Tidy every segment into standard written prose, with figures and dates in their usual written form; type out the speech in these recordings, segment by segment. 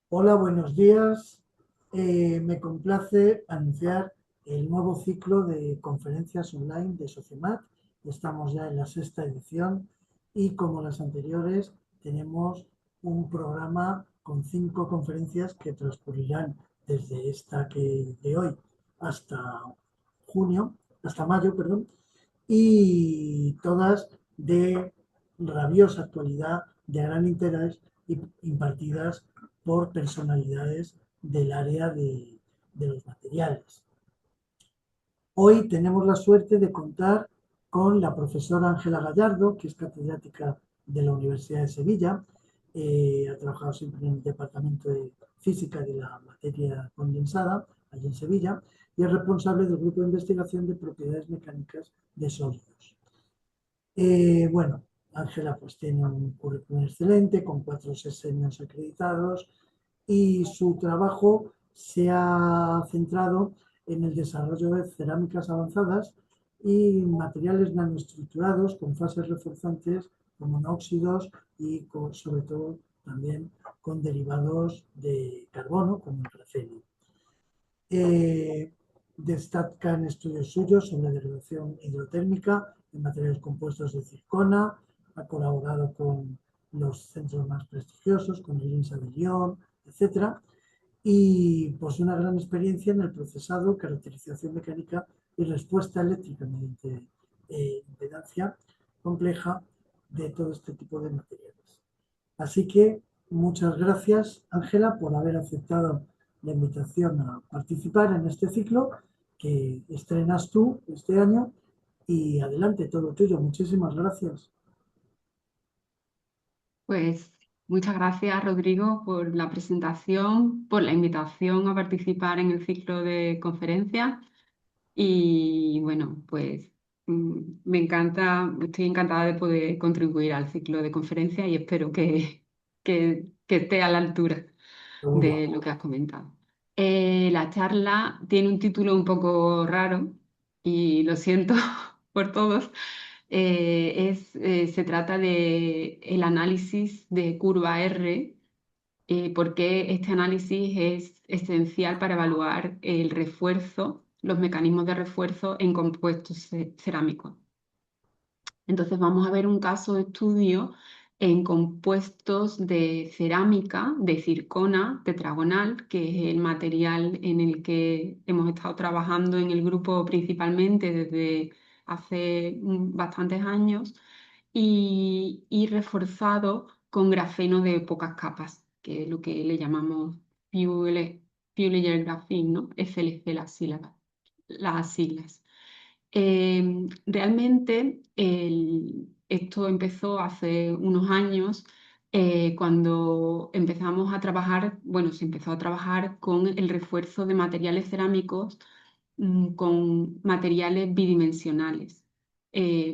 Hola, buenos días. Me complace anunciar el nuevo ciclo de conferencias online de Sociemat. Estamos ya en la sexta edición y como las anteriores tenemos un programa con 5 conferencias que transcurrirán desde esta que de hoy hasta junio, hasta mayo, perdón, y todas de rabiosa actualidad, de gran interés y impartidas por personalidades del área de los materiales. Hoy tenemos la suerte de contar con la profesora Ángela Gallardo, que es catedrática de la Universidad de Sevilla. Ha trabajado siempre en el Departamento de Física de la Materia Condensada, allí en Sevilla, y es responsable del Grupo de Investigación de Propiedades Mecánicas de Sólidos. Bueno, Ángela pues tiene un currículum excelente con 4 sexenios acreditados y su trabajo se ha centrado en el desarrollo de cerámicas avanzadas y materiales nanoestructurados con fases reforzantes como monóxidos y sobre todo también con derivados de carbono como el grafeno. Eh, Destacan estudios suyos sobre derivación hidrotérmica de materiales compuestos de circona, ha colaborado con los centros más prestigiosos, con el INSA de Lyon, etcétera, y pues una gran experiencia en el procesado, caracterización mecánica y respuesta eléctrica mediante impedancia compleja de todo este tipo de materiales. Así que muchas gracias, Ángela, por haber aceptado la invitación a participar en este ciclo que estrenas tú este año y adelante, todo tuyo. Muchísimas gracias. Pues muchas gracias, Rodrigo, por la presentación, por la invitación a participar en el ciclo de conferencias. Y bueno, pues me encanta, estoy encantada de poder contribuir al ciclo de conferencias y espero que esté a la altura Seguro. de lo que has comentado. La charla tiene un título un poco raro y lo siento por todos. Se trata de el análisis de curva R, porque este análisis es esencial para evaluar el refuerzo, los mecanismos de refuerzo en compuestos cerámicos. Entonces vamos a ver un caso de estudio en compuestos de cerámica, de circona tetragonal, que es el material en el que hemos estado trabajando en el grupo principalmente desde hace bastantes años, y reforzado con grafeno de pocas capas, que es lo que le llamamos Few Layer Graphene, ¿no? FLC las siglas. Realmente esto empezó hace unos años, cuando empezamos a trabajar, bueno, se empezó a trabajar con el refuerzo de materiales cerámicos, con materiales bidimensionales,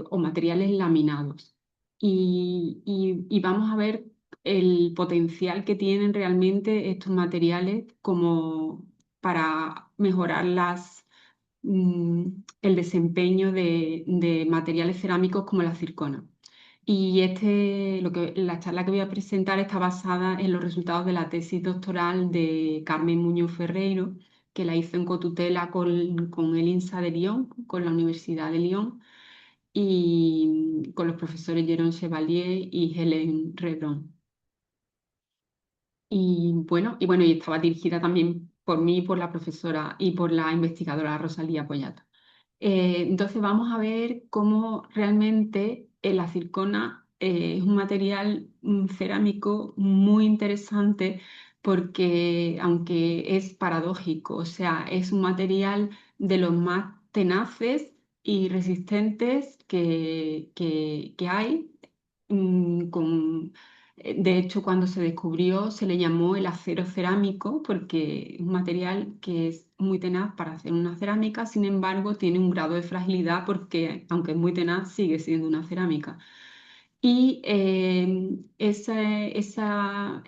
o materiales laminados. Y vamos a ver el potencial que tienen realmente estos materiales como para mejorar el desempeño de materiales cerámicos como la circona. Y la charla que voy a presentar está basada en los resultados de la tesis doctoral de Carmen Muñoz Ferreiro, que la hizo en cotutela con el INSA de Lyon, con la Universidad de Lyon, y con los profesores Jérôme Chevalier y Hélène Rebron. Y estaba dirigida también por mí, por la profesora y por la investigadora Rosalía Pollato. Entonces vamos a ver cómo realmente la circona es un material cerámico muy interesante, porque aunque es paradójico, o sea, es un material de los más tenaces y resistentes que hay. De hecho, cuando se descubrió se le llamó el acero cerámico, porque es un material que es muy tenaz para hacer una cerámica. Sin embargo, tiene un grado de fragilidad porque, aunque es muy tenaz, sigue siendo una cerámica. Y esa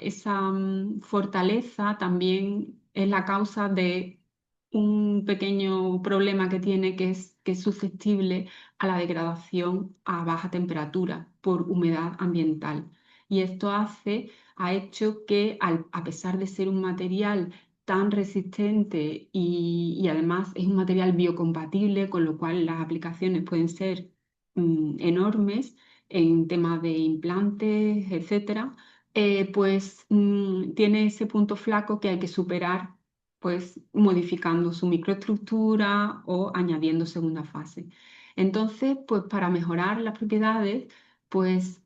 fortaleza también es la causa de un pequeño problema que tiene, que es susceptible a la degradación a baja temperatura por humedad ambiental. Y esto ha hecho que, a pesar de ser un material tan resistente y además es un material biocompatible, con lo cual las aplicaciones pueden ser enormes en temas de implantes, etcétera, pues tiene ese punto flaco que hay que superar, pues modificando su microestructura o añadiendo segunda fase. Entonces, pues para mejorar las propiedades, pues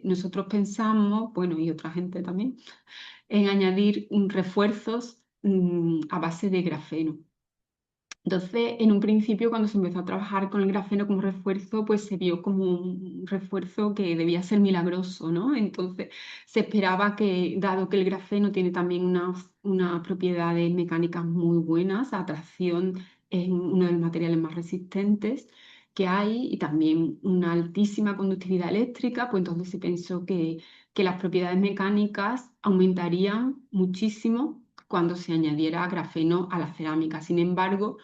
nosotros pensamos, bueno, y otra gente también, en añadir refuerzos a base de grafeno. Entonces, en un principio, cuando se empezó a trabajar con el grafeno como refuerzo, pues se vio como un refuerzo que debía ser milagroso, ¿no? Entonces, se esperaba que, dado que el grafeno tiene también unas propiedades mecánicas muy buenas, atracción es uno de los materiales más resistentes que hay y también una altísima conductividad eléctrica, pues entonces se pensó que las propiedades mecánicas aumentarían muchísimo cuando se añadiera grafeno a la cerámica. Sin embargo,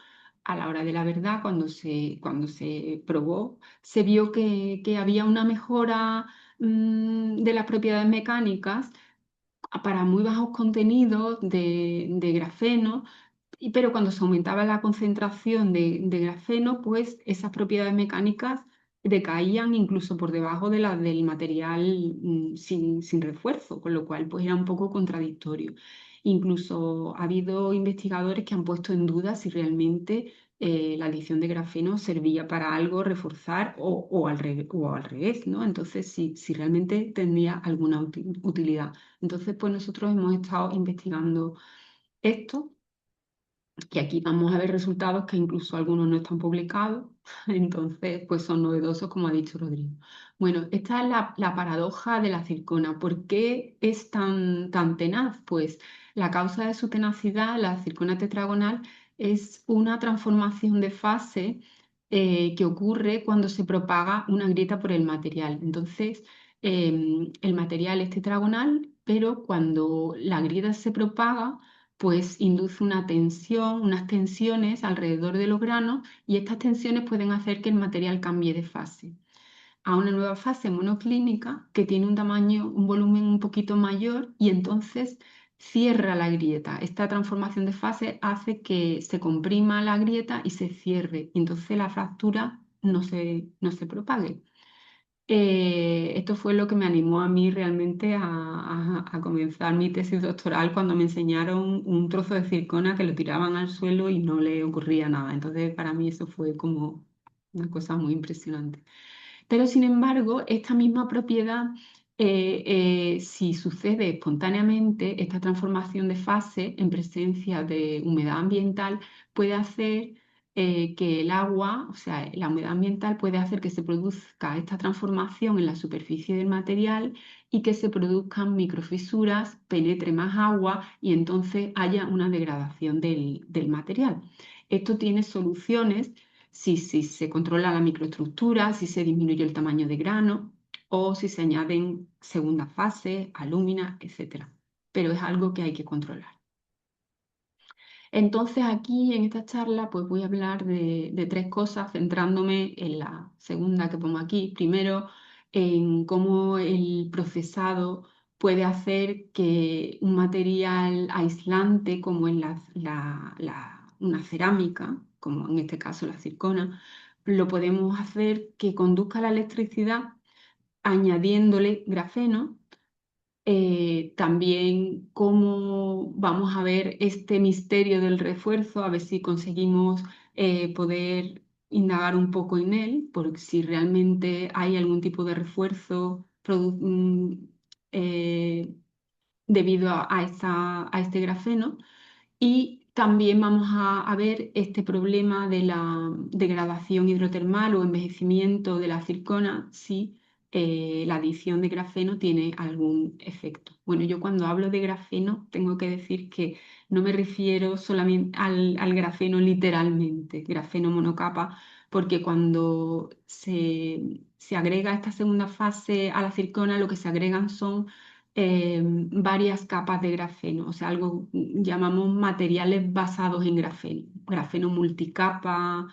a la hora de la verdad, cuando se probó, se vio que había una mejora de las propiedades mecánicas para muy bajos contenidos de grafeno, pero cuando se aumentaba la concentración de grafeno, pues esas propiedades mecánicas decaían incluso por debajo de las del material sin refuerzo, con lo cual pues era un poco contradictorio. Incluso ha habido investigadores que han puesto en duda si realmente la adición de grafeno servía para algo, reforzar o al revés, ¿no? Entonces, si realmente tendría alguna utilidad. Entonces, pues nosotros hemos estado investigando esto y aquí vamos a ver resultados que incluso algunos no están publicados, entonces pues son novedosos, como ha dicho Rodrigo. Bueno, esta es la paradoja de la circona. ¿Por qué es tan tenaz? Pues la causa de su tenacidad, la circona tetragonal, es una transformación de fase que ocurre cuando se propaga una grieta por el material. Entonces, el material es tetragonal, pero cuando la grieta se propaga, pues induce una tensión, unas tensiones alrededor de los granos y estas tensiones pueden hacer que el material cambie de fase a una nueva fase monoclínica que tiene un tamaño, un volumen un poquito mayor y entonces cierra la grieta. Esta transformación de fase hace que se comprima la grieta y se cierre y entonces la fractura no se propague. Esto fue lo que me animó a mí realmente a comenzar mi tesis doctoral cuando me enseñaron un trozo de circona que lo tiraban al suelo y no le ocurría nada. Entonces, para mí eso fue como una cosa muy impresionante. Pero sin embargo, esta misma propiedad, si sucede espontáneamente, esta transformación de fase en presencia de humedad ambiental puede hacer que el agua, o sea, la humedad ambiental puede hacer que se produzca esta transformación en la superficie del material y que se produzcan microfisuras, penetre más agua y entonces haya una degradación del material. Esto tiene soluciones si se controla la microestructura, si se disminuye el tamaño de grano o si se añaden segunda fase, alúmina, etcétera. Pero es algo que hay que controlar. Entonces aquí en esta charla pues voy a hablar de tres cosas, centrándome en la segunda que pongo aquí. Primero, en cómo el procesado puede hacer que un material aislante como es una cerámica, como en este caso la circona, lo podemos hacer que conduzca la electricidad añadiéndole grafeno. También cómo vamos a ver este misterio del refuerzo, a ver si conseguimos poder indagar un poco en él, porque si realmente hay algún tipo de refuerzo eh, debido a este grafeno. Y también vamos a ver este problema de la degradación hidrotermal o envejecimiento de la circona si la adición de grafeno tiene algún efecto. Bueno, yo cuando hablo de grafeno tengo que decir que no me refiero solamente al grafeno literalmente, grafeno monocapa, porque cuando se agrega esta segunda fase a la circona, lo que se agregan son varias capas de grafeno, o sea, algo llamamos materiales basados en grafeno, grafeno multicapa,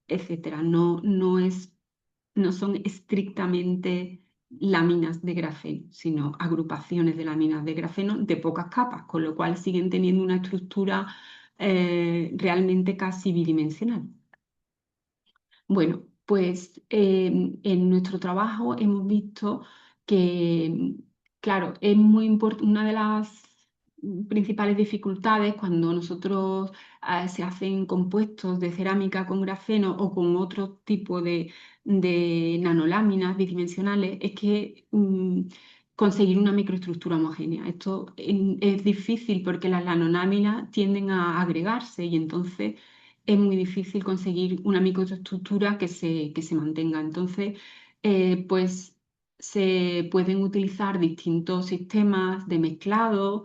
etcétera. No son estrictamente láminas de grafeno, sino agrupaciones de láminas de grafeno de pocas capas, con lo cual siguen teniendo una estructura realmente casi bidimensional. Bueno, pues en nuestro trabajo hemos visto que, claro, es muy importante, una de las principales dificultades cuando nosotros se hacen compuestos de cerámica con grafeno o con otro tipo de nanoláminas bidimensionales es que conseguir una microestructura homogénea. Esto es difícil porque las nanoláminas tienden a agregarse y entonces es muy difícil conseguir una microestructura que se mantenga. Entonces, pues se pueden utilizar distintos sistemas de mezclado,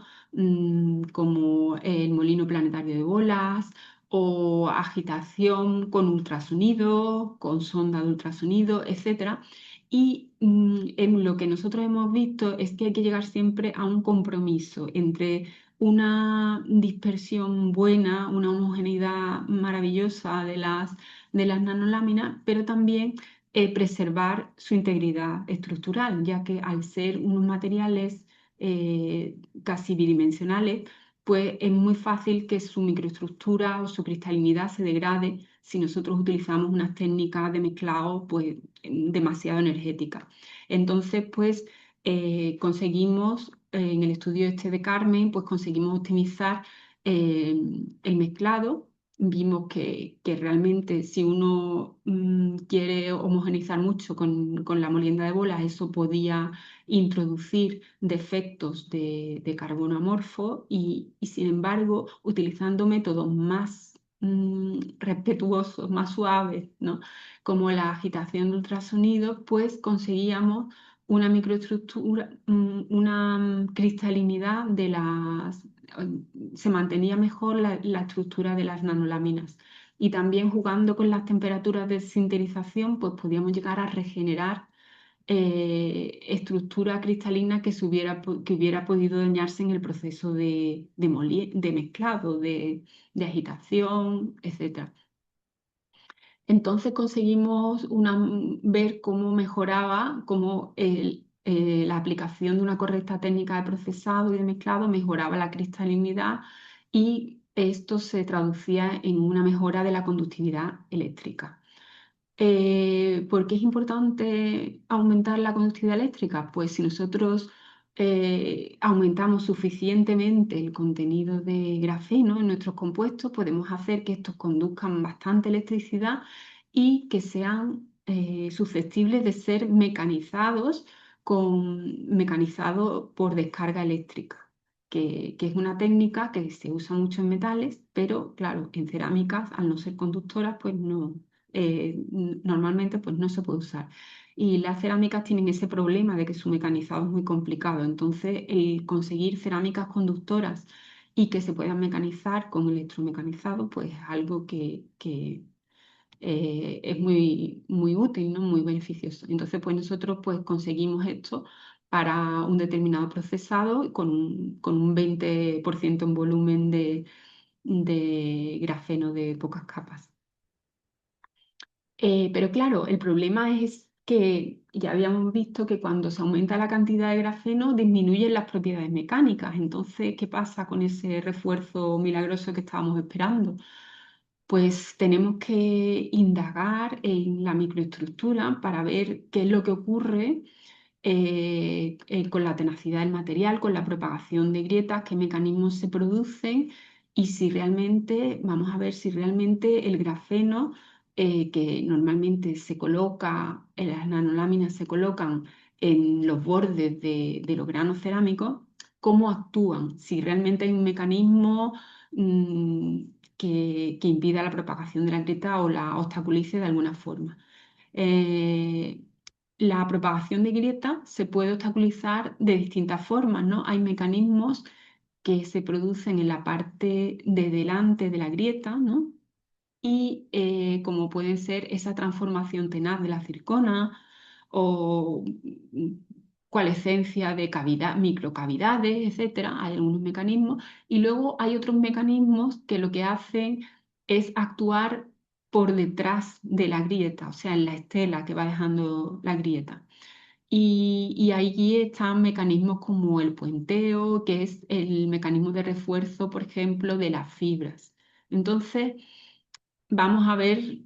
como el molino planetario de bolas o agitación con ultrasonido, con sonda de ultrasonido, etcétera. Y en lo que nosotros hemos visto es que hay que llegar siempre a un compromiso entre una dispersión buena, una homogeneidad maravillosa de las nanoláminas, pero también preservar su integridad estructural, ya que al ser unos materiales casi bidimensionales, pues es muy fácil que su microestructura o su cristalinidad se degrade si nosotros utilizamos unas técnicas de mezclado pues, demasiado energéticas. Entonces, pues conseguimos, en el estudio este de Carmen, pues conseguimos optimizar eh, el mezclado. Vimos que realmente si uno quiere homogeneizar mucho con la molienda de bolas, eso podía introducir defectos de carbono amorfo y, sin embargo, utilizando métodos más respetuosos, más suaves, ¿no? Como la agitación de ultrasonido, pues conseguíamos una microestructura, una cristalinidad de las... Se mantenía mejor la estructura de las nanoláminas. Y también jugando con las temperaturas de sinterización, pues podíamos llegar a regenerar estructura cristalina que hubiera podido dañarse en el proceso de mezclado, de agitación, etc. Entonces conseguimos ver cómo mejoraba, cómo la aplicación de una correcta técnica de procesado y de mezclado mejoraba la cristalinidad y esto se traducía en una mejora de la conductividad eléctrica. ¿Por qué es importante aumentar la conductividad eléctrica? Pues si nosotros aumentamos suficientemente el contenido de grafeno en nuestros compuestos, podemos hacer que estos conduzcan bastante electricidad y que sean susceptibles de ser mecanizados por descarga eléctrica, que es una técnica que se usa mucho en metales, pero claro, en cerámicas, al no ser conductoras, pues no normalmente pues no se puede usar. Y las cerámicas tienen ese problema de que su mecanizado es muy complicado. Entonces, el conseguir cerámicas conductoras y que se puedan mecanizar con electromecanizado, pues es algo que es muy, muy útil, ¿no? Muy beneficioso. Entonces, pues nosotros pues conseguimos esto para un determinado procesado con un 20% en volumen de grafeno de pocas capas. Pero claro, el problema es que ya habíamos visto que cuando se aumenta la cantidad de grafeno disminuyen las propiedades mecánicas. Entonces, ¿qué pasa con ese refuerzo milagroso que estábamos esperando? Pues tenemos que indagar en la microestructura para ver qué es lo que ocurre con la tenacidad del material, con la propagación de grietas, qué mecanismos se producen y si realmente, vamos a ver si realmente el grafeno que normalmente se coloca, en las nanoláminas se colocan en los bordes de los granos cerámicos, cómo actúan, si realmente hay un mecanismo mm, que impida la propagación de la grieta o la obstaculice de alguna forma. Eh, la propagación de grieta se puede obstaculizar de distintas formas, ¿no? Hay mecanismos que se producen en la parte de delante de la grieta, ¿no? Y como puede ser esa transformación tenaz de la circona o coalescencia de microcavidades, etcétera. Hay algunos mecanismos. Y luego hay otros mecanismos que lo que hacen es actuar por detrás de la grieta, o sea, en la estela que va dejando la grieta. y allí están mecanismos como el puenteo, que es el mecanismo de refuerzo, por ejemplo, de las fibras. Entonces, vamos a ver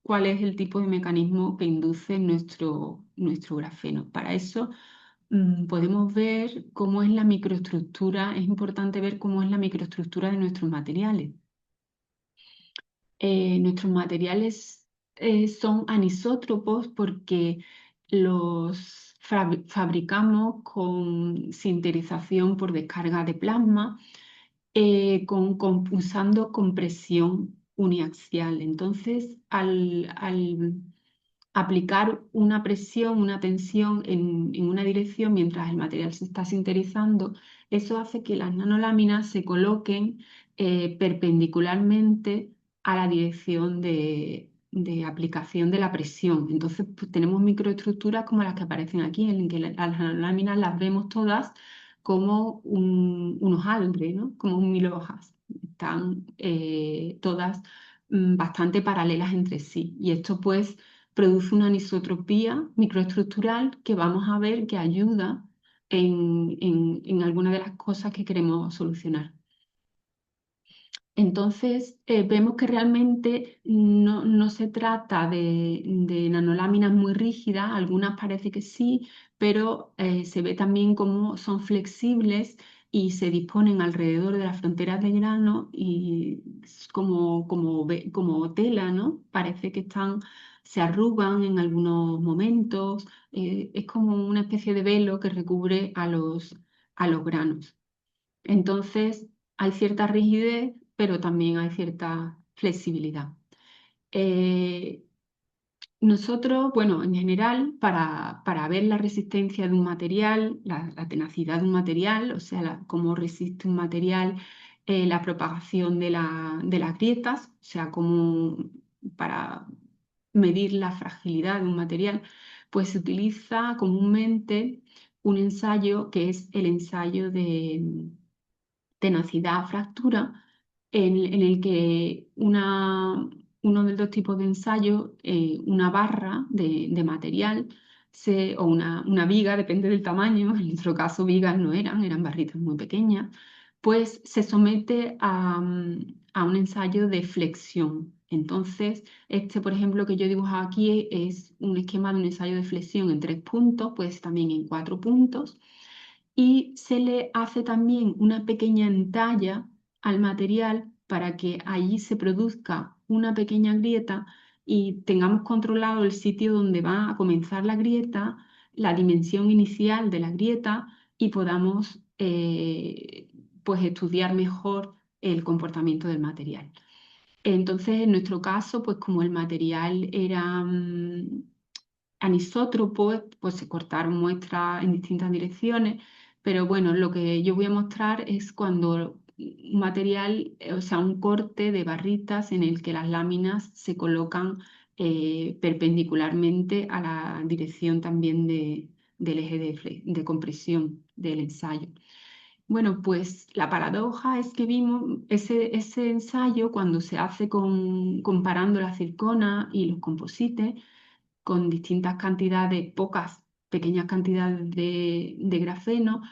cuál es el tipo de mecanismo que induce nuestro grafeno. Para eso, podemos ver cómo es la microestructura. Es importante ver cómo es la microestructura de nuestros materiales. Nuestros materiales son anisótropos porque los fabricamos con sinterización por descarga de plasma, usando compresión uniaxial. Entonces, al aplicar una presión, una tensión en una dirección mientras el material se está sinterizando, eso hace que las nanoláminas se coloquen perpendicularmente a la dirección de aplicación de la presión. Entonces, pues, tenemos microestructuras como las que aparecen aquí, en que las nanoláminas las vemos todas como un hojaldre, ¿no? Como un mil hojas. Están todas bastante paralelas entre sí. Y esto pues produce una anisotropía microestructural que vamos a ver que ayuda en alguna de las cosas que queremos solucionar. Entonces, vemos que realmente no se trata de nanoláminas muy rígidas, algunas parece que sí, pero se ve también cómo son flexibles y se disponen alrededor de las fronteras de grano y como tela, ¿no? Parece que se arrugan en algunos momentos, es como una especie de velo que recubre a los granos. Entonces, hay cierta rigidez, pero también hay cierta flexibilidad. Eh, Nosotros, bueno, en general, para ver la resistencia de un material, la tenacidad de un material, o sea, cómo resiste un material la propagación de las grietas, o sea, para medir la fragilidad de un material, pues se utiliza comúnmente un ensayo que es el ensayo de tenacidad-fractura, en el que uno de los tipos de ensayo, una barra de material o una viga, depende del tamaño, en nuestro caso vigas no eran barritas muy pequeñas, pues se somete a un ensayo de flexión. Entonces, por ejemplo, que yo dibujo aquí es un esquema de un ensayo de flexión en 3 puntos, pues también en 4 puntos, y se le hace también una pequeña entalla al material para que allí se produzca una pequeña grieta y tengamos controlado el sitio donde va a comenzar la grieta, la dimensión inicial de la grieta y podamos pues estudiar mejor el comportamiento del material. Entonces, en nuestro caso, pues como el material era anisótropo, pues se cortaron muestras en distintas direcciones, pero bueno, lo que yo voy a mostrar es cuando un material, o sea, un corte de barritas en el que las láminas se colocan perpendicularmente a la dirección también del eje de compresión del ensayo. Bueno, pues la paradoja es que vimos ese ensayo cuando se hace comparando la circona y los composites con distintas cantidades, pequeñas cantidades de grafeno,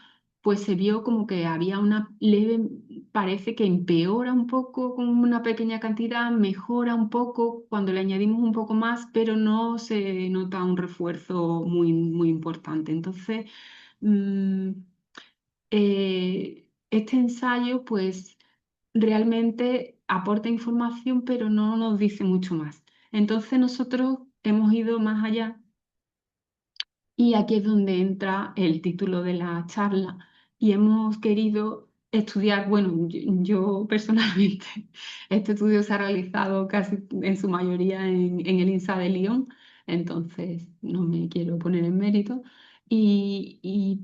pues se vio como que había una leve, parece que empeora un poco con una pequeña cantidad, mejora un poco cuando le añadimos un poco más, pero no se nota un refuerzo muy, muy importante. Entonces, mm, este ensayo, pues realmente aporta información, pero no nos dice mucho más. Entonces nosotros hemos ido más allá y aquí es donde entra el título de la charla y hemos querido estudiar, bueno, yo personalmente, este estudio se ha realizado casi en su mayoría en el INSA de Lyon, entonces no me quiero poner en mérito,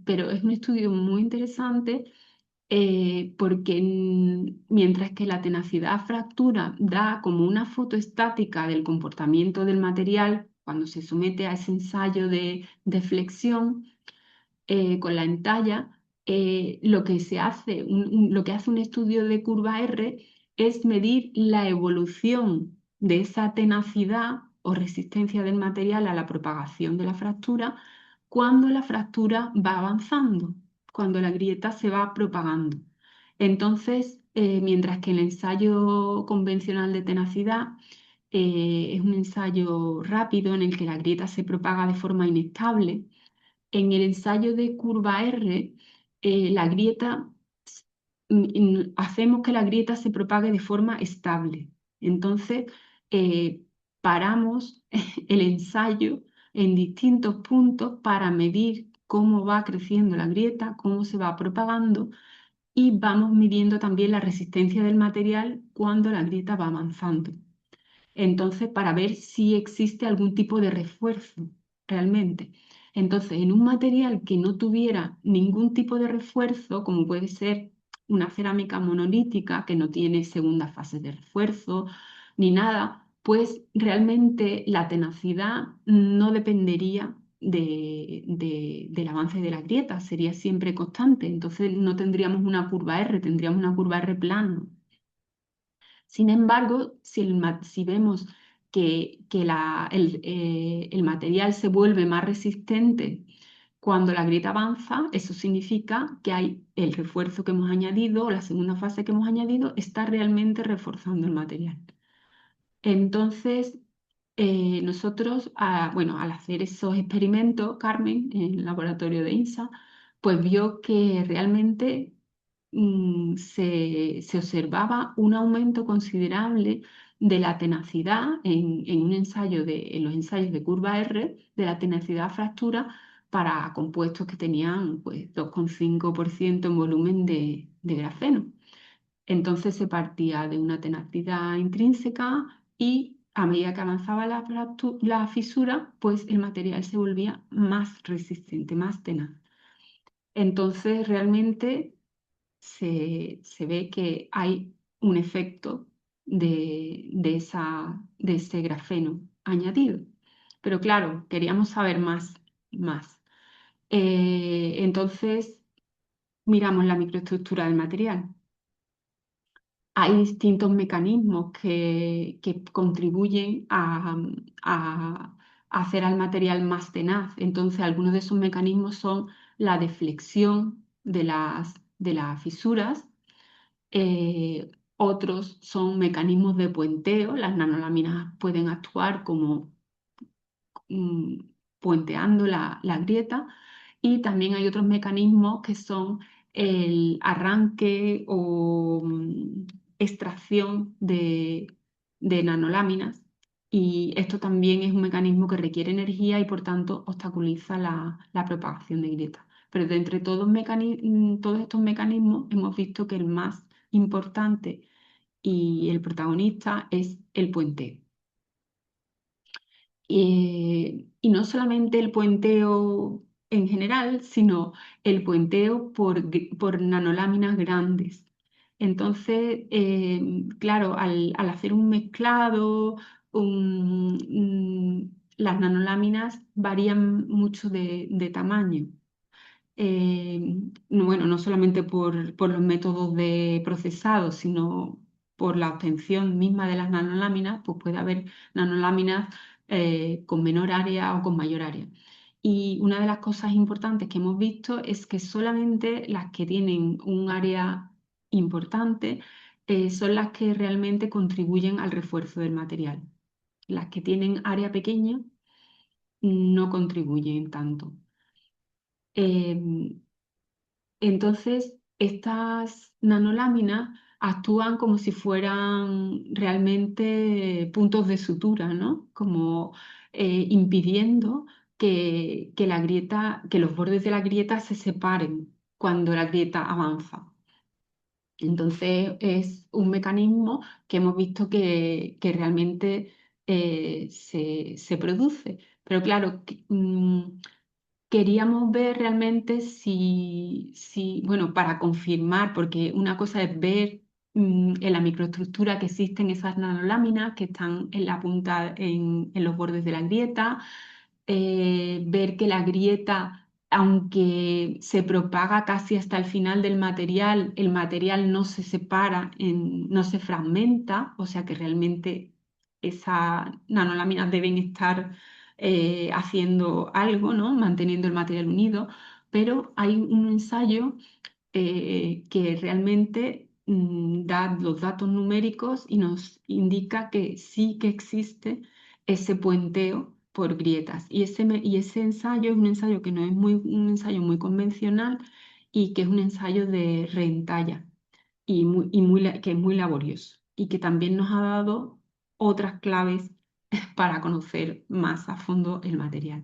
pero es un estudio muy interesante porque mientras que la tenacidad fractura da como una foto estática del comportamiento del material cuando se somete a ese ensayo de flexión con la entalla, lo que hace un estudio de curva R es medir la evolución de esa tenacidad o resistencia del material a la propagación de la fractura cuando la fractura va avanzando, cuando la grieta se va propagando. Entonces, mientras que el ensayo convencional de tenacidad es un ensayo rápido en el que la grieta se propaga de forma inestable, en el ensayo de curva R, la grieta, hacemos que la grieta se propague de forma estable. Entonces, eh, paramos el ensayo en distintos puntos para medir cómo va creciendo la grieta, cómo se va propagando y vamos midiendo también la resistencia del material cuando la grieta va avanzando. Entonces, para ver si existe algún tipo de refuerzo realmente. Entonces, en un material que no tuviera ningún tipo de refuerzo, como puede ser una cerámica monolítica que no tiene segunda fase de refuerzo ni nada, pues realmente la tenacidad no dependería del avance de la grieta, sería siempre constante. Entonces, no tendríamos una curva R, tendríamos una curva R plana. Sin embargo, si vemos que el material se vuelve más resistente cuando la grieta avanza, eso significa que hay el refuerzo que hemos añadido, o la segunda fase que hemos añadido, está realmente reforzando el material. Entonces, nosotros, bueno, al hacer esos experimentos, Carmen, en el laboratorio de INSA, pues vio que realmente se observaba un aumento considerable de la tenacidad en los ensayos de curva R, de la tenacidad a fractura para compuestos que tenían pues, 2,5% en volumen de grafeno. Entonces se partía de una tenacidad intrínseca y a medida que avanzaba la fisura, pues el material se volvía más resistente, más tenaz. Entonces realmente se ve que hay un efecto de ese grafeno añadido. Pero claro, queríamos saber más. Entonces miramos la microestructura del material. Hay distintos mecanismos que contribuyen a hacer al material más tenaz. Entonces, algunos de esos mecanismos son la deflexión de las fisuras, otros son mecanismos de puenteo. Las nanoláminas pueden actuar como mm, puenteando la grieta. Y también hay otros mecanismos que son el arranque o extracción de nanoláminas. Y esto también es un mecanismo que requiere energía y por tanto obstaculiza la propagación de grietas. Pero de entre todos estos mecanismos hemos visto que el más importante y el protagonista es el puenteo. Y no solamente el puenteo en general, sino el puenteo por nanoláminas grandes. Entonces, claro, al hacer un mezclado, las nanoláminas varían mucho de tamaño. Bueno, no solamente por los métodos de procesado, sino por la obtención misma de las nanoláminas, pues puede haber nanoláminas con menor área o con mayor área. Y una de las cosas importantes que hemos visto es que solamente las que tienen un área importante son las que realmente contribuyen al refuerzo del material. Las que tienen área pequeña no contribuyen tanto. Em, entonces, estas nanoláminas actúan como si fueran realmente puntos de sutura, ¿no? Como impidiendo que la grieta, que los bordes de la grieta se separen cuando la grieta avanza. Entonces, es un mecanismo que hemos visto que realmente se produce. Pero claro, queríamos ver realmente bueno, para confirmar, porque una cosa es ver en la microestructura que existen esas nanoláminas que están en la punta, en los bordes de la grieta, ver que la grieta, aunque se propaga casi hasta el final del material, el material no se separa, no se fragmenta, o sea que realmente esas nanoláminas deben estar haciendo algo, ¿no? Manteniendo el material unido, pero hay un ensayo que realmente da los datos numéricos y nos indica que sí que existe ese puenteo por grietas. Y ese ensayo es un ensayo que no es un ensayo muy convencional y que es un ensayo de reentalla que es muy laborioso y que también nos ha dado otras claves para conocer más a fondo el material.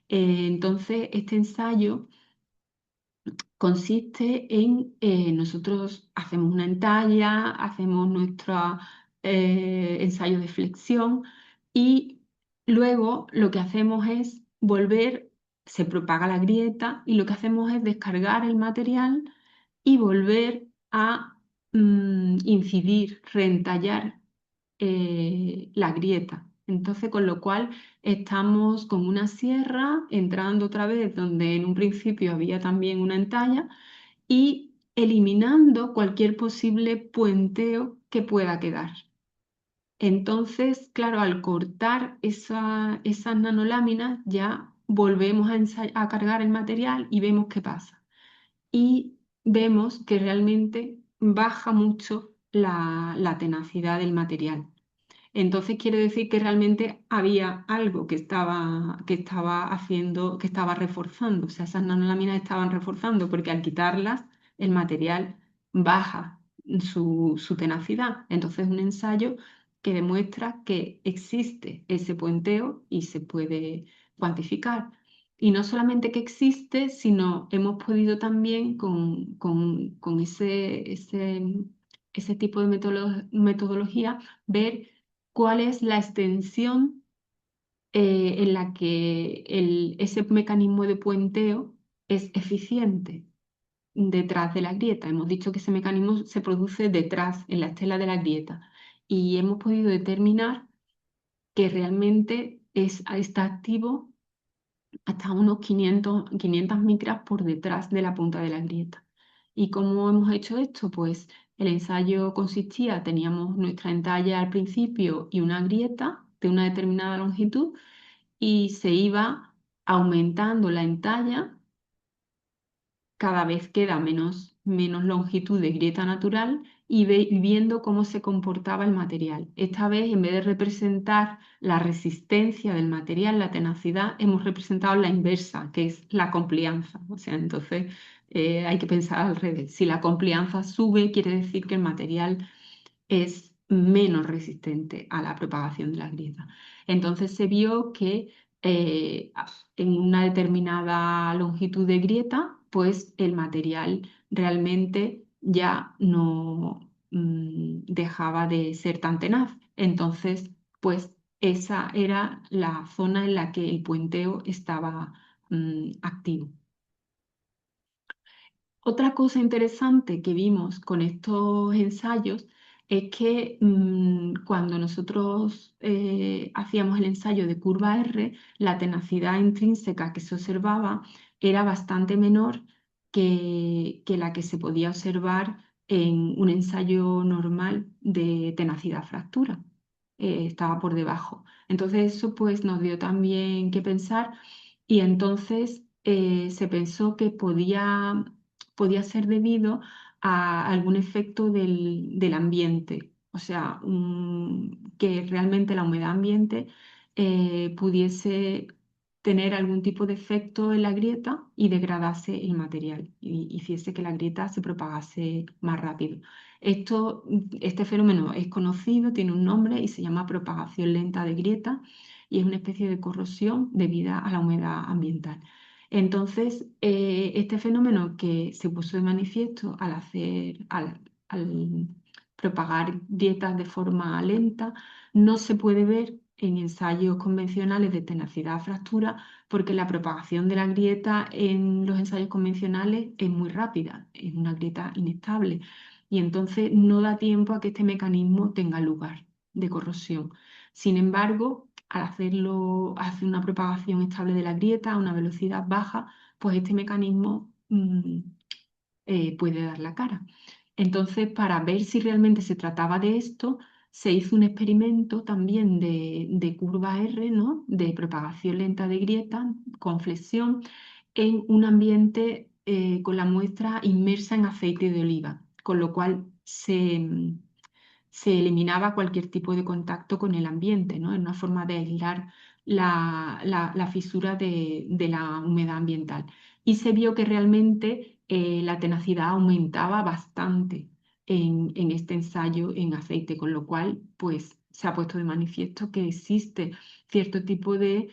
Entonces, este ensayo consiste en nosotros hacemos una entalla, hacemos nuestro ensayo de flexión y luego lo que hacemos es volver, se propaga la grieta y lo que hacemos es descargar el material y volver a incidir, reentallar la grieta. Entonces, con lo cual estamos con una sierra entrando otra vez donde en un principio había también una entalla y eliminando cualquier posible puenteo que pueda quedar. Entonces, claro, al cortar esas nanoláminas ya volvemos a cargar el material y vemos qué pasa. Y vemos que realmente baja mucho la tenacidad del material. Entonces quiere decir que realmente había algo que estaba haciendo, que estaba reforzando, o sea, esas nanoláminas estaban reforzando porque al quitarlas el material baja su tenacidad. Entonces es un ensayo que demuestra que existe ese puenteo y se puede cuantificar. Y no solamente que existe, sino hemos podido también con ese tipo de metodología ver cuál es la extensión en la que ese mecanismo de puenteo es eficiente detrás de la grieta. Hemos dicho que ese mecanismo se produce detrás, en la estela de la grieta, y hemos podido determinar que realmente está activo hasta unos 500 micras por detrás de la punta de la grieta. ¿Y cómo hemos hecho esto? Pues el ensayo consistía, teníamos nuestra entalla al principio y una grieta de una determinada longitud y se iba aumentando la entalla cada vez queda menos longitud de grieta natural y viendo cómo se comportaba el material. Esta vez, en vez de representar la resistencia del material, la tenacidad, hemos representado la inversa, que es la complianza. O sea, entonces hay que pensar al revés. Si la complianza sube, quiere decir que el material es menos resistente a la propagación de la grieta. Entonces se vio que eh, en una determinada longitud de grieta, pues el material realmente ya no dejaba de ser tan tenaz. Entonces, pues esa era la zona en la que el puenteo estaba activo. Otra cosa interesante que vimos con estos ensayos es que cuando nosotros hacíamos el ensayo de curva R, la tenacidad intrínseca que se observaba era bastante menor que la que se podía observar en un ensayo normal de tenacidad-fractura. Estaba por debajo. Entonces eso pues nos dio también que pensar y entonces se pensó que podía ser debido a algún efecto del ambiente, o sea, que realmente la humedad ambiente pudiese tener algún tipo de efecto en la grieta y degradase el material y hiciese que la grieta se propagase más rápido. Este fenómeno es conocido, tiene un nombre y se llama propagación lenta de grieta y es una especie de corrosión debida a la humedad ambiental. Entonces, este fenómeno que se puso de manifiesto al propagar dietas de forma lenta, no se puede ver en ensayos convencionales de tenacidad-fractura porque la propagación de la grieta en los ensayos convencionales es muy rápida, es una grieta inestable y entonces no da tiempo a que este mecanismo tenga lugar de corrosión. Sin embargo, al hacer una propagación estable de la grieta a una velocidad baja, pues este mecanismo puede dar la cara. Entonces, para ver si realmente se trataba de esto, se hizo un experimento también de curva R, ¿no? De propagación lenta de grieta con flexión en un ambiente con la muestra inmersa en aceite de oliva, con lo cual se eliminaba cualquier tipo de contacto con el ambiente, ¿no? En una forma de aislar la fisura de la humedad ambiental. Y se vio que realmente la tenacidad aumentaba bastante en este ensayo en aceite, con lo cual pues, se ha puesto de manifiesto que existe cierto tipo de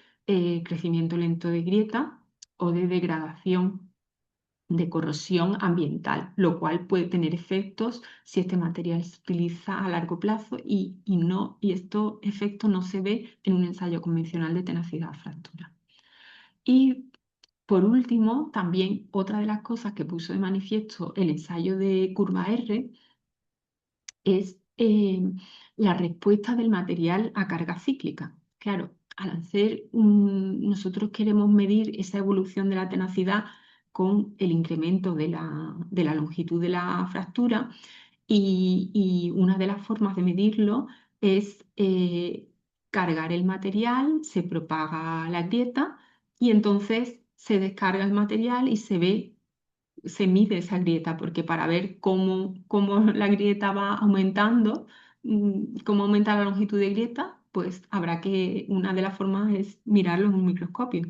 crecimiento lento de grieta o de degradación de corrosión ambiental, lo cual puede tener efectos si este material se utiliza a largo plazo y estos efectos no se ve en un ensayo convencional de tenacidad a fractura. Y por último, también otra de las cosas que puso de manifiesto el ensayo de curva R es la respuesta del material a carga cíclica. Claro, al hacer nosotros queremos medir esa evolución de la tenacidad con el incremento de la longitud de la fractura y una de las formas de medirlo es cargar el material, se propaga la grieta y entonces se descarga el material y se mide esa grieta, porque para ver cómo la grieta va aumentando, cómo aumenta la longitud de grieta, pues habrá que, una de las formas es mirarlo en un microscopio.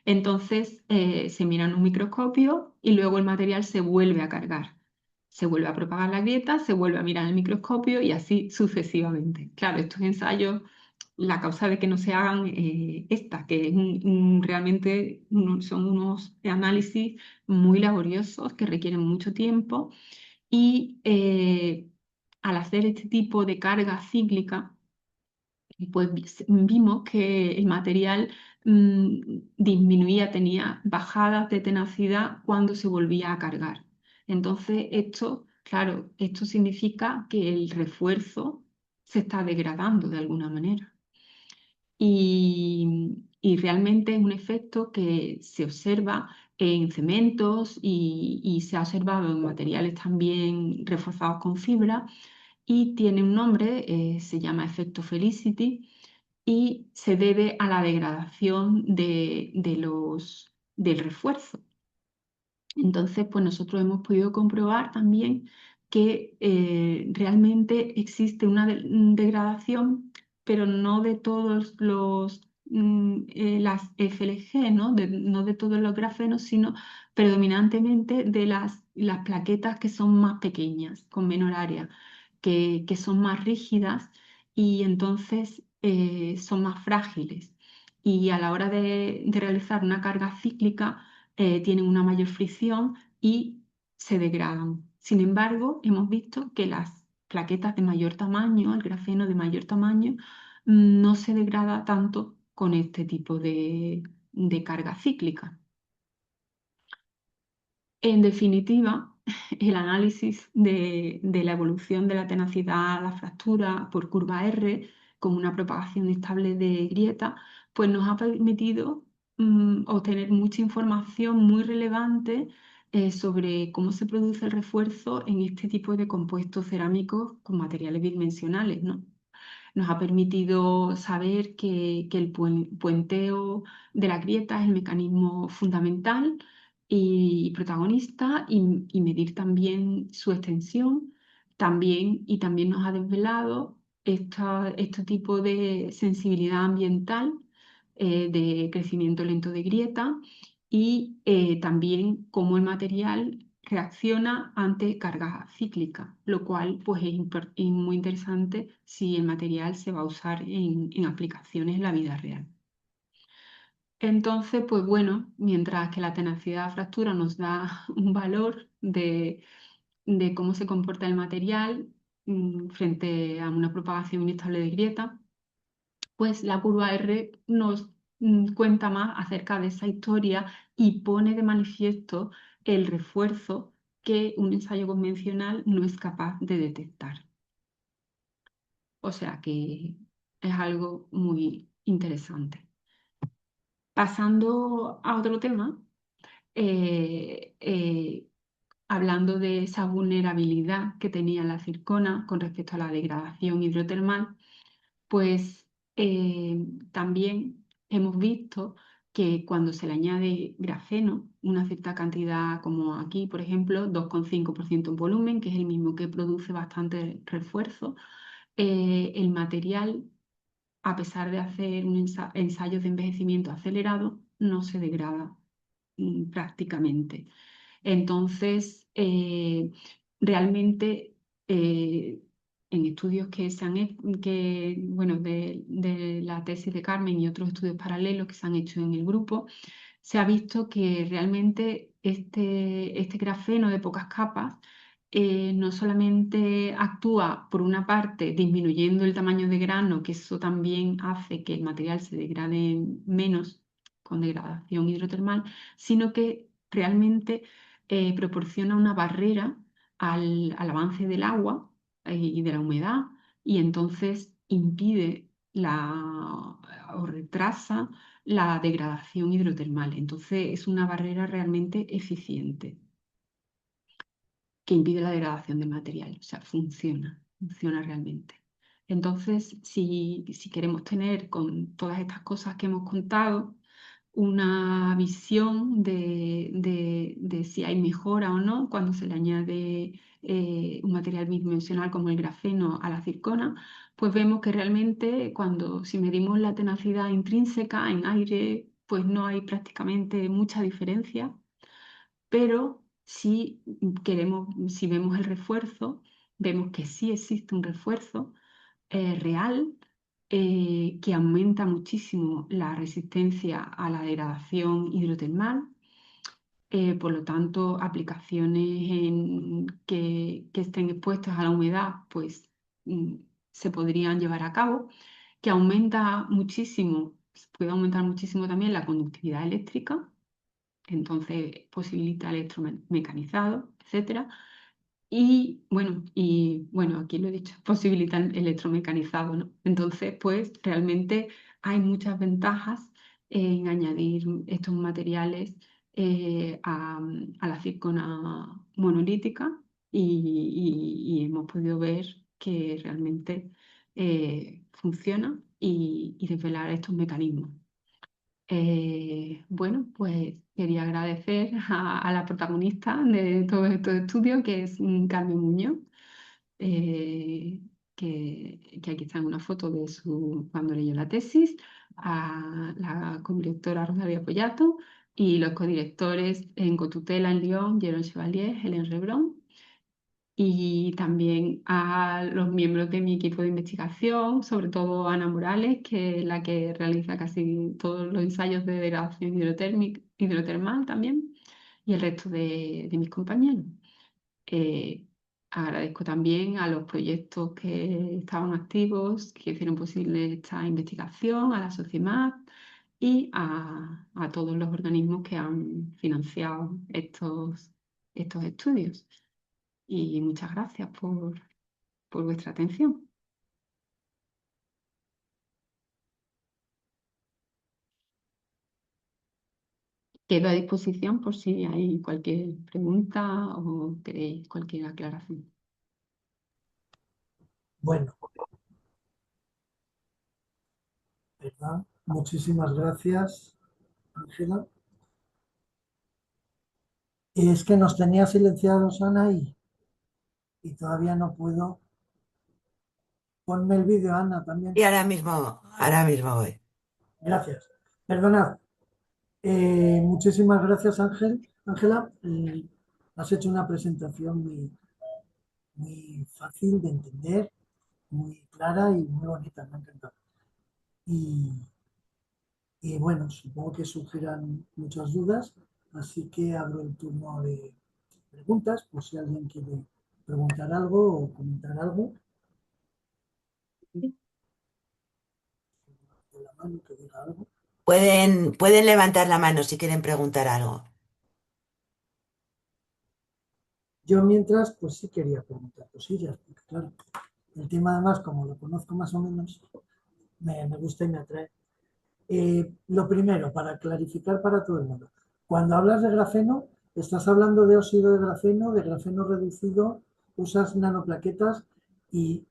Entonces se mira en un microscopio y luego el material se vuelve a cargar. Se vuelve a propagar la grieta, se vuelve a mirar en el microscopio y así sucesivamente. Claro, estos ensayos, la causa de que no se hagan esta, que es realmente son unos análisis muy laboriosos que requieren mucho tiempo y al hacer este tipo de carga cíclica, pues vimos que el material disminuía, tenía bajadas de tenacidad cuando se volvía a cargar. Entonces, claro, esto significa que el refuerzo se está degradando de alguna manera. Y realmente es un efecto que se observa en cementos y se ha observado en materiales también reforzados con fibra y tiene un nombre, se llama efecto Felicity y se debe a la degradación del refuerzo. Entonces, pues nosotros hemos podido comprobar también que realmente existe una degradación, pero no de todos las FLG, ¿no? No de todos los grafenos, sino predominantemente de las plaquetas que son más pequeñas, con menor área, que son más rígidas y entonces son más frágiles. Y a la hora de realizar una carga cíclica, tienen una mayor fricción y se degradan. Sin embargo, hemos visto que las plaquetas de mayor tamaño, el grafeno de mayor tamaño, no se degrada tanto con este tipo de carga cíclica. En definitiva, el análisis de la evolución de la tenacidad a la fractura por curva R con una propagación estable de grieta, pues nos ha permitido obtener mucha información muy relevante sobre cómo se produce el refuerzo en este tipo de compuestos cerámicos con materiales bidimensionales, ¿no? Nos ha permitido saber que el puenteo de la grieta es el mecanismo fundamental y protagonista y medir también su extensión. También nos ha desvelado este tipo de sensibilidad ambiental de crecimiento lento de grieta y también cómo el material reacciona ante carga cíclica, lo cual pues, es muy interesante si el material se va a usar en aplicaciones en la vida real. Entonces, pues bueno, mientras que la tenacidad de fractura nos da un valor de cómo se comporta el material frente a una propagación inestable de grieta, pues la curva R nos cuenta más acerca de esa historia y pone de manifiesto el refuerzo que un ensayo convencional no es capaz de detectar. O sea que es algo muy interesante. Pasando a otro tema, eh, eh, hablando de esa vulnerabilidad que tenía la zircona con respecto a la degradación hidrotermal, pues también hemos visto que cuando se le añade grafeno, una cierta cantidad, como aquí, por ejemplo, 2,5% en volumen, que es el mismo que produce bastante refuerzo, el material, a pesar de hacer ensayos de envejecimiento acelerado, no se degrada prácticamente. Entonces, realmente en estudios que se han hecho, bueno, de la tesis de Carmen y otros estudios paralelos que se han hecho en el grupo, se ha visto que realmente este grafeno de pocas capas no solamente actúa, por una parte, disminuyendo el tamaño de grano, que eso también hace que el material se degrade menos con degradación hidrotermal, sino que realmente proporciona una barrera al avance del agua y de la humedad, y entonces impide o retrasa la degradación hidrotermal. Entonces es una barrera realmente eficiente que impide la degradación del material. O sea, funciona realmente. Entonces, si queremos tener con todas estas cosas que hemos contado, una visión de si hay mejora o no cuando se le añade un material bidimensional como el grafeno a la zircona, pues vemos que realmente si medimos la tenacidad intrínseca en aire, pues no hay prácticamente mucha diferencia, pero si vemos el refuerzo, vemos que sí existe un refuerzo real que aumenta muchísimo la resistencia a la degradación hidrotermal. Por lo tanto, aplicaciones que estén expuestas a la humedad, pues se podrían llevar a cabo, que aumenta muchísimo, puede aumentar muchísimo también la conductividad eléctrica, entonces posibilita electromecanizado, etcétera. Y bueno, aquí lo he dicho, posibilitan electromecanizado, ¿no? Entonces, pues realmente hay muchas ventajas en añadir estos materiales a la zircona monolítica y hemos podido ver que realmente funciona y desvelar estos mecanismos. Bueno, pues quería agradecer a la protagonista de todos estos estudios, que es Carmen Muñoz, que aquí está en una foto de cuando leyó la tesis, a la codirectora Rosalía Pollato y los codirectores en cotutela en Lyon, Jérôme Chevalier, Hélène Rebrón, y también a los miembros de mi equipo de investigación, sobre todo Ana Morales, que es la que realiza casi todos los ensayos de degradación hidrotermal también, y el resto de mis compañeros. Eh, Agradezco también a los proyectos que estaban activos, que hicieron posible esta investigación, a la Sociemap y a todos los organismos que han financiado estos estudios. Y muchas gracias por vuestra atención. Quedo a disposición por si hay cualquier pregunta o queréis cualquier aclaración. Bueno, ¿verdad? Muchísimas gracias, Ángela. Es que nos tenía silenciados, Ana, y todavía no puedo. Ponme el vídeo, Ana, también. Y ahora mismo voy. Gracias. Perdonad. Muchísimas gracias, Ángela. Has hecho una presentación muy fácil de entender, muy clara y muy bonita. Me ha encantado. Y, y bueno, supongo que surgirán muchas dudas, así que abro el turno de preguntas, por si alguien quiere preguntar algo o comentar algo. De la mano que diga algo. Pueden levantar la mano si quieren preguntar algo. Yo mientras, pues sí quería preguntar cosillas, porque claro, el tema además, como lo conozco más o menos, me gusta y me atrae. Lo primero, para clarificar para todo el mundo, cuando hablas de grafeno, estás hablando de óxido de grafeno reducido, usas nanoplaquetas y,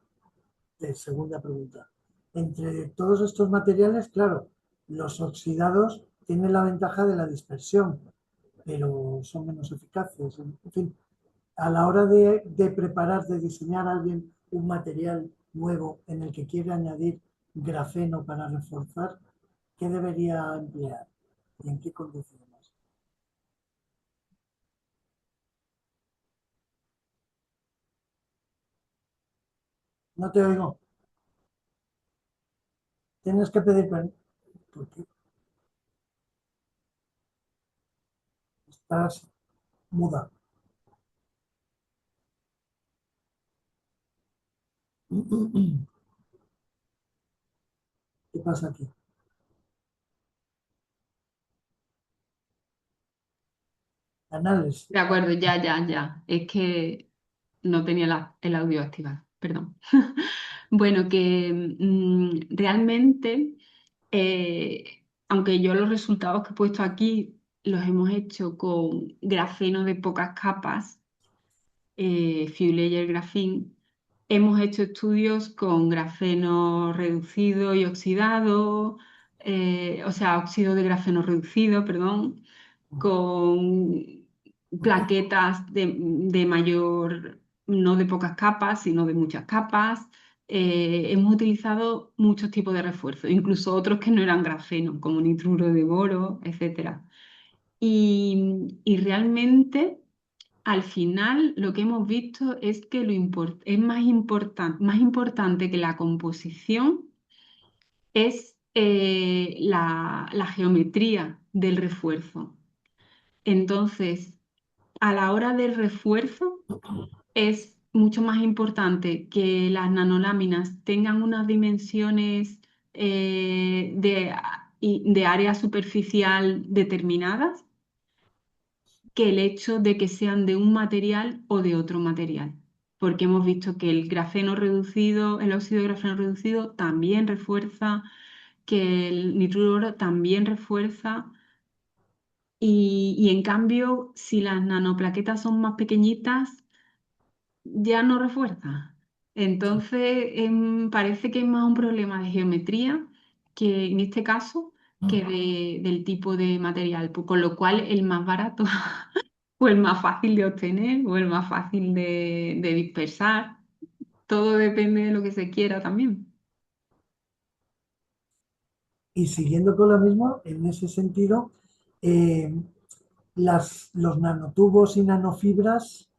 segunda pregunta, entre todos estos materiales, claro, los oxidados tienen la ventaja de la dispersión, pero son menos eficaces. En fin, a la hora de preparar, de diseñar a alguien un material nuevo en el que quiere añadir grafeno para reforzar, ¿qué debería emplear y en qué condiciones? No te oigo. Tienes que pedir permiso porque estás muda. ¿Qué pasa aquí? Análisis. De acuerdo, ya. Es que no tenía el audio activado, perdón. Bueno, que realmente, aunque yo los resultados que he puesto aquí los hemos hecho con grafeno de pocas capas, Few Layer Graphene, hemos hecho estudios con grafeno reducido y oxidado, o sea, óxido de grafeno reducido, perdón, con plaquetas de mayor, no de pocas capas, sino de muchas capas. Hemos utilizado muchos tipos de refuerzos, incluso otros que no eran grafeno, como nitruro de boro, etcétera. Y realmente, al final, lo que hemos visto es que es más importante que la composición es la geometría del refuerzo. Entonces, a la hora del refuerzo es mucho más importante que las nanoláminas tengan unas dimensiones de área superficial determinadas que el hecho de que sean de un material o de otro material. Porque hemos visto que el grafeno reducido, el óxido de grafeno reducido también refuerza, que el nitruro de oro también refuerza. Y en cambio, si las nanoplaquetas son más pequeñitas, ya no refuerza. Entonces, parece que es más un problema de geometría que en este caso que del tipo de material, con lo cual el más barato o el más fácil de obtener o el más fácil de dispersar. Todo depende de lo que se quiera también. Y siguiendo con lo mismo, en ese sentido, eh, los nanotubos y nanofibras,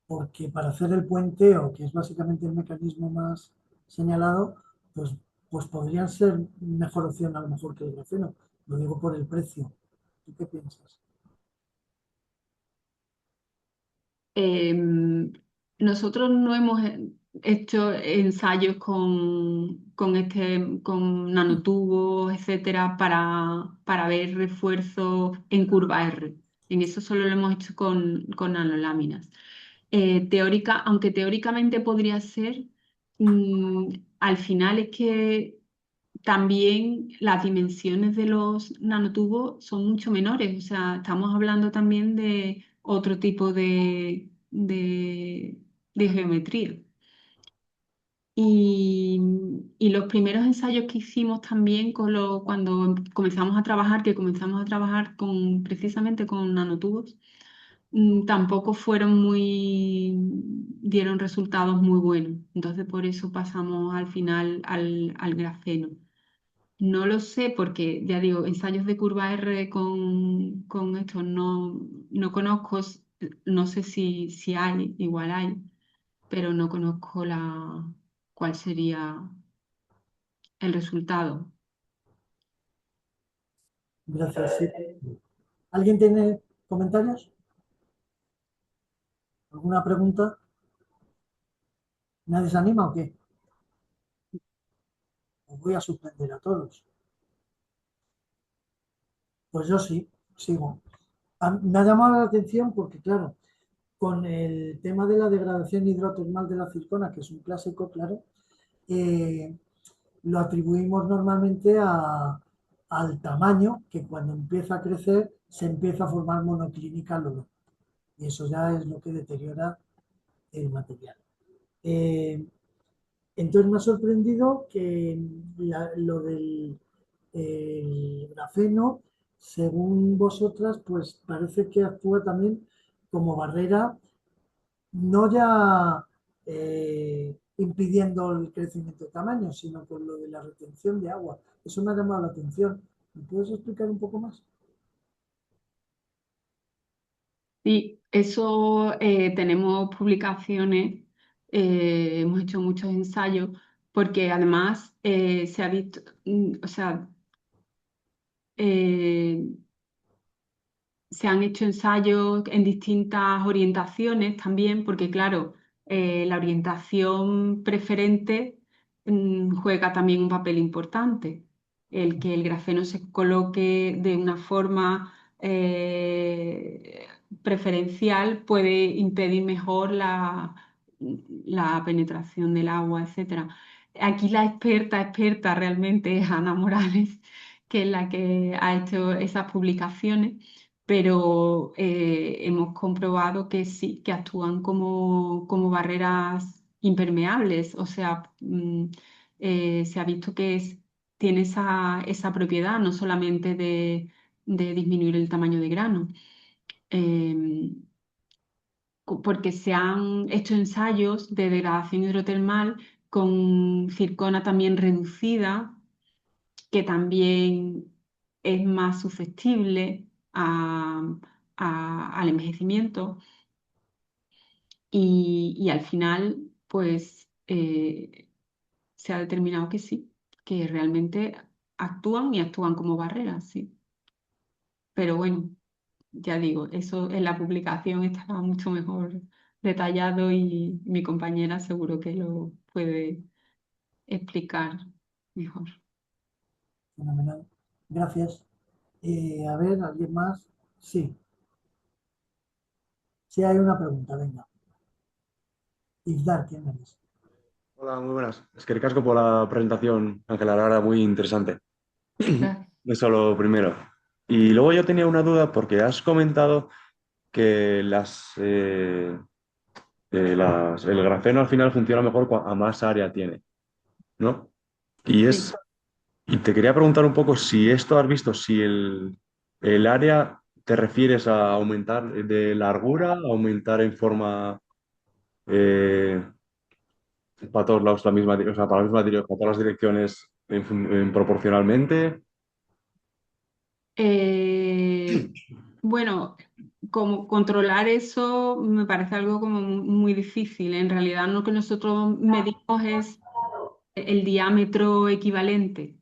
porque para hacer el puenteo, que es básicamente el mecanismo más señalado, pues, pues podrían ser mejor opción a lo mejor que el grafeno. Lo digo por el precio. ¿Tú qué piensas? Em, Nosotros no hemos hecho ensayos con nanotubos, etcétera, para ver refuerzo en curva R. En eso solo lo hemos hecho con nanoláminas. Aunque teóricamente podría ser, al final es que también las dimensiones de los nanotubos son mucho menores, o sea, estamos hablando también de otro tipo de geometría. Y los primeros ensayos que hicimos también cuando comenzamos a trabajar precisamente con nanotubos, tampoco dieron resultados muy buenos. Entonces por eso pasamos al final al grafeno. No lo sé porque, ya digo, ensayos de curva R con esto no conozco, no sé si hay, igual hay, pero no conozco cuál sería el resultado. Gracias. Sí. ¿Alguien tiene comentarios? ¿Alguna pregunta? ¿Nadie se anima o qué? Os voy a suspender a todos. Pues yo sí, sigo. Me ha llamado la atención porque, claro, con el tema de la degradación hidrotermal de la circona, que es un clásico, claro, eh, lo atribuimos normalmente al tamaño, que cuando empieza a crecer se empieza a formar monoclínica al olor. Y eso ya es lo que deteriora el material. Entonces me ha sorprendido que lo del el grafeno, según vosotras, pues parece que actúa también como barrera, no ya impidiendo el crecimiento de tamaño, sino por lo de la retención de agua. Eso me ha llamado la atención. ¿Me puedes explicar un poco más? Sí, eso tenemos publicaciones, hemos hecho muchos ensayos, porque además se ha visto, o sea, eh, se han hecho ensayos en distintas orientaciones también, porque claro, la orientación preferente juega también un papel importante. El que el grafeno se coloque de una forma preferencial puede impedir mejor la penetración del agua, etcétera. Aquí la experta realmente es Ana Morales, que es la que ha hecho esas publicaciones, pero hemos comprobado que sí, que actúan como barreras impermeables. O sea, se ha visto que tiene esa propiedad, no solamente de disminuir el tamaño de grano. Em, Porque se han hecho ensayos de degradación hidrotermal con circona también reducida, que también es más susceptible al envejecimiento y al final, pues se ha determinado que sí, que realmente actúan y actúan como barreras, sí. Pero bueno, ya digo, eso en la publicación estaba mucho mejor detallado y mi compañera seguro que lo puede explicar mejor. Fenomenal. Gracias. A ver, ¿alguien más? Sí, sí hay una pregunta, venga. Isdar, ¿quién eres? Hola, muy buenas. Es que ricasco por la presentación, Ángela, la verdad, muy interesante. Gracias. Eso lo primero. Y luego yo tenía una duda porque has comentado que el grafeno al final funciona mejor a más área tiene, ¿no? Y, Sí. es, y te quería preguntar un poco si esto has visto, si el área te refieres a aumentar de largura, aumentar en forma eh, para todos lados la misma, o sea, para la misma para todas las direcciones proporcionalmente. Eh, bueno, como controlar eso me parece algo como muy difícil. En realidad lo que nosotros medimos es el diámetro equivalente,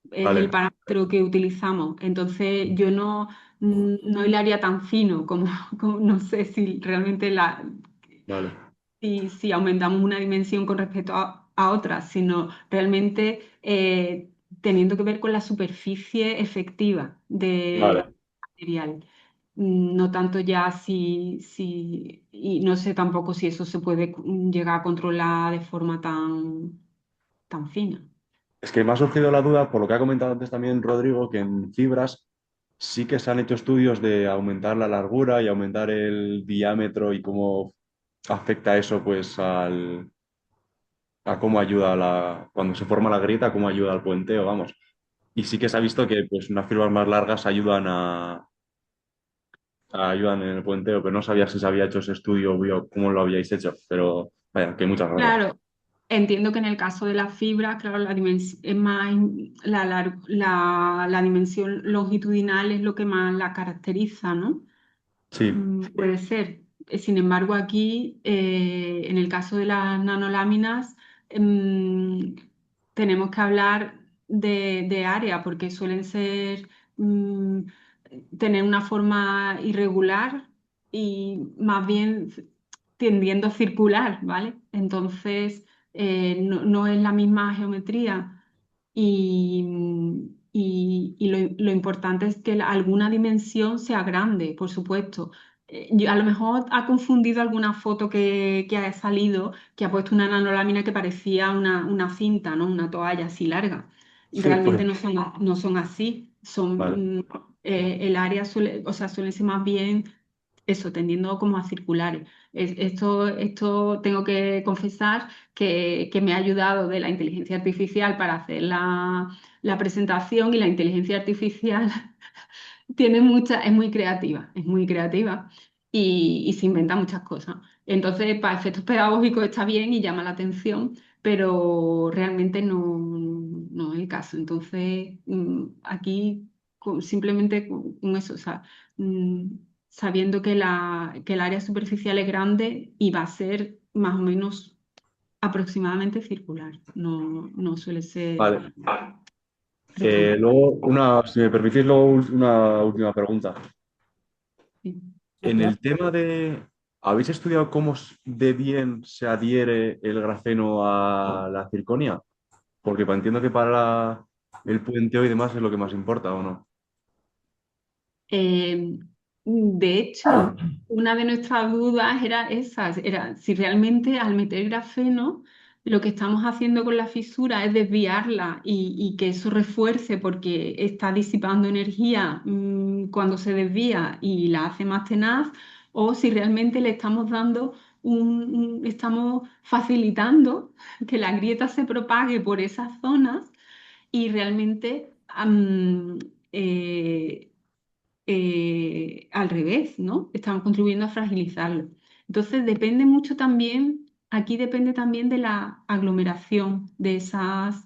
es el Vale, parámetro que utilizamos. Entonces yo no hilaría tan fino como, no sé si realmente vale, si aumentamos una dimensión con respecto a otra, sino realmente teniendo que ver con la superficie efectiva del vale. material. No tanto ya y no sé tampoco si eso se puede llegar a controlar de forma tan fina. Es que me ha surgido la duda, por lo que ha comentado antes también Rodrigo, que en fibras sí que se han hecho estudios de aumentar la largura y aumentar el diámetro y cómo afecta eso pues a cómo ayuda cuando se forma la grieta, cómo ayuda al puenteo, vamos. Y sí que se ha visto que pues unas fibras más largas ayudan en el puenteo, pero no sabía si se había hecho ese estudio, cómo lo habíais hecho, pero vaya, que muchas gracias. Claro, entiendo que en el caso de la fibra, claro, la dimensión es más la dimensión longitudinal es lo que más la caracteriza, ¿no? Sí, Puede ser. Sin embargo, aquí, en el caso de las nanoláminas, em, tenemos que hablar de área, porque suelen tener una forma irregular y más bien tendiendo a circular, ¿vale? Entonces, no es la misma geometría y lo importante es que alguna dimensión sea grande, por supuesto. A lo mejor ha confundido alguna foto que ha salido, que ha puesto una nanolámina que parecía una cinta, ¿no? Una toalla así larga. sí, pues Realmente no son así. vale. el área suele, o sea, suelen ser más bien eso, tendiendo como a circulares. Esto tengo que confesar que me ha ayudado de la inteligencia artificial para hacer la presentación, y la inteligencia artificial es muy creativa y se inventa muchas cosas. Entonces, para efectos pedagógicos está bien y llama la atención, pero realmente no es el caso. Entonces, aquí simplemente con eso, o sea, mm, sabiendo que el área superficial es grande y va a ser más o menos aproximadamente circular, no suele ser Vale. rectangular. Luego, si me permitís, luego una última pregunta. Sí. Sí, En claro. el tema de, ¿habéis estudiado cómo de bien se adhiere el grafeno a la circonia? Porque entiendo que para el puenteo y demás es lo que más importa, ¿o no? Eh, de hecho, una de nuestras dudas era esa, era si realmente al meter grafeno lo que estamos haciendo con la fisura es desviarla y que eso refuerce porque está disipando energía cuando se desvía y la hace más tenaz, o si realmente le estamos dando estamos facilitando que la grieta se propague por esas zonas y realmente eh, al revés, ¿no? Estamos contribuyendo a fragilizarlo. Entonces, depende mucho también, aquí depende también de la aglomeración de esas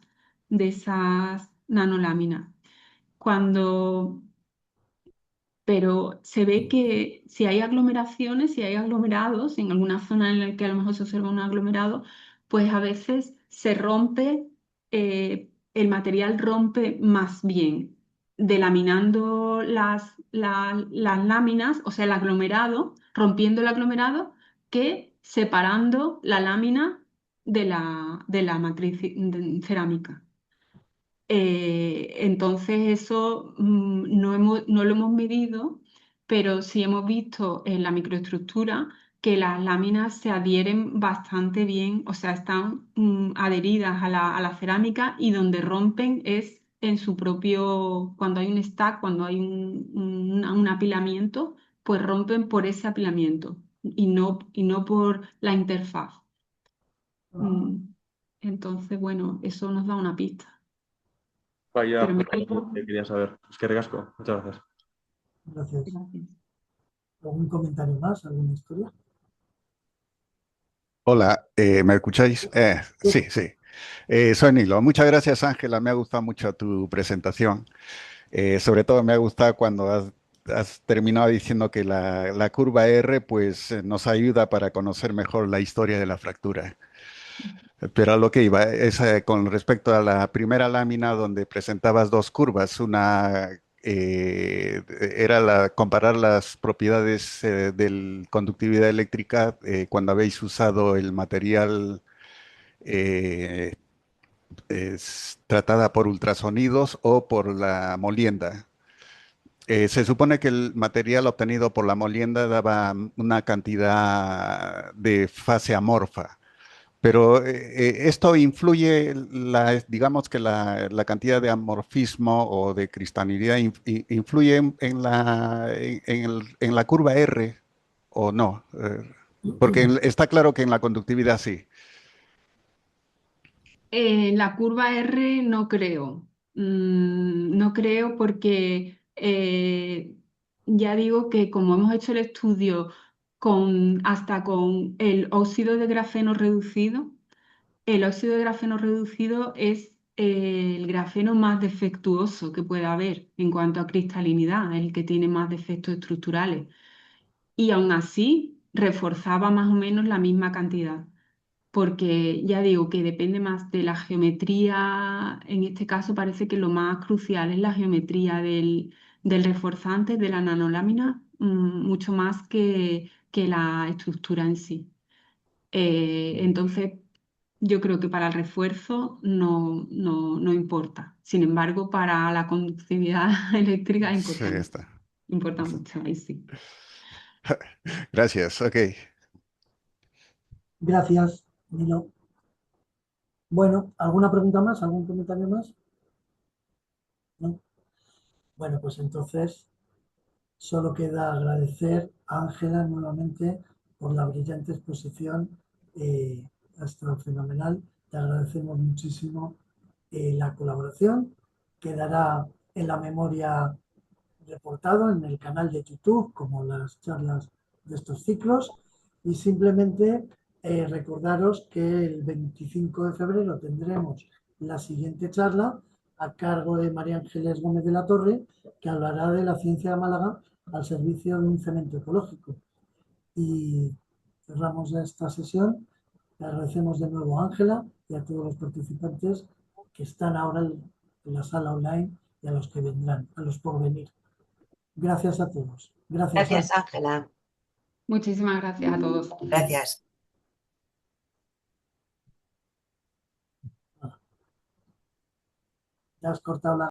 nanoláminas. Cuando pero se ve que si hay aglomeraciones, si hay aglomerados, en alguna zona en la que a lo mejor se observa un aglomerado, pues a veces se rompe, el material rompe más bien delaminando las láminas, o sea, el aglomerado, rompiendo el aglomerado, que separando la lámina de la matriz cerámica. Entonces eso no lo hemos medido, pero sí hemos visto en la microestructura que las láminas se adhieren bastante bien, o sea, están adheridas a la cerámica, y donde rompen es en su propio, cuando hay un stack, cuando hay un apilamiento, pues rompen por ese apilamiento y no por la interfaz. Mm, Entonces, bueno, eso nos da una pista. Vaya, Pero me justo lo que quería saber. Es que ricasco. Muchas gracias. Gracias. Gracias. ¿Algún comentario más? ¿Alguna historia? Hola, ¿me escucháis? Sí. Sí, sí. Soy Nilo. Muchas gracias, Ángela. Me ha gustado mucho tu presentación. Sobre todo me ha gustado cuando has terminado diciendo que la curva R pues, nos ayuda para conocer mejor la historia de la fractura. Pero a lo que iba es con respecto a la primera lámina donde presentabas dos curvas. Una era comparar las propiedades de conductividad eléctrica cuando habéis usado el material eh, tratada por ultrasonidos o por la molienda. Se supone que el material obtenido por la molienda daba una cantidad de fase amorfa, pero esto influye, digamos que la cantidad de amorfismo o de cristalinidad influye en la curva R o no. Porque está claro que en la conductividad sí. La curva R no creo. No creo porque ya digo que como hemos hecho el estudio hasta con el óxido de grafeno reducido, el óxido de grafeno reducido es el grafeno más defectuoso que puede haber en cuanto a cristalinidad, el que tiene más defectos estructurales. Y aún así reforzaba más o menos la misma cantidad, porque ya digo que depende más de la geometría. En este caso parece que lo más crucial es la geometría del reforzante, de la nanolámina, mucho más que la estructura en sí. Entonces, yo creo que para el refuerzo no importa. Sin embargo, para la conductividad eléctrica Sí, está. importa mucho, ahí sí. Gracias, ok. Gracias, Nilo. Bueno, ¿alguna pregunta más? ¿Algún comentario más? ¿No? Bueno, pues entonces solo queda agradecer a Ángela nuevamente por la brillante exposición, ha estado fenomenal. Te agradecemos muchísimo la colaboración. Quedará en la memoria reportado en el canal de YouTube como las charlas de estos ciclos y simplemente recordaros que el 25 de febrero tendremos la siguiente charla a cargo de María Ángeles Gómez de la Torre, que hablará de la ciencia de Málaga al servicio de un cemento ecológico. Y cerramos esta sesión. Le agradecemos de nuevo a Ángela y a todos los participantes que están ahora en la sala online y a los que vendrán, a los por venir. Gracias a todos. Gracias. Gracias, Ángela. Muchísimas gracias a todos. Gracias. Ya has cortado la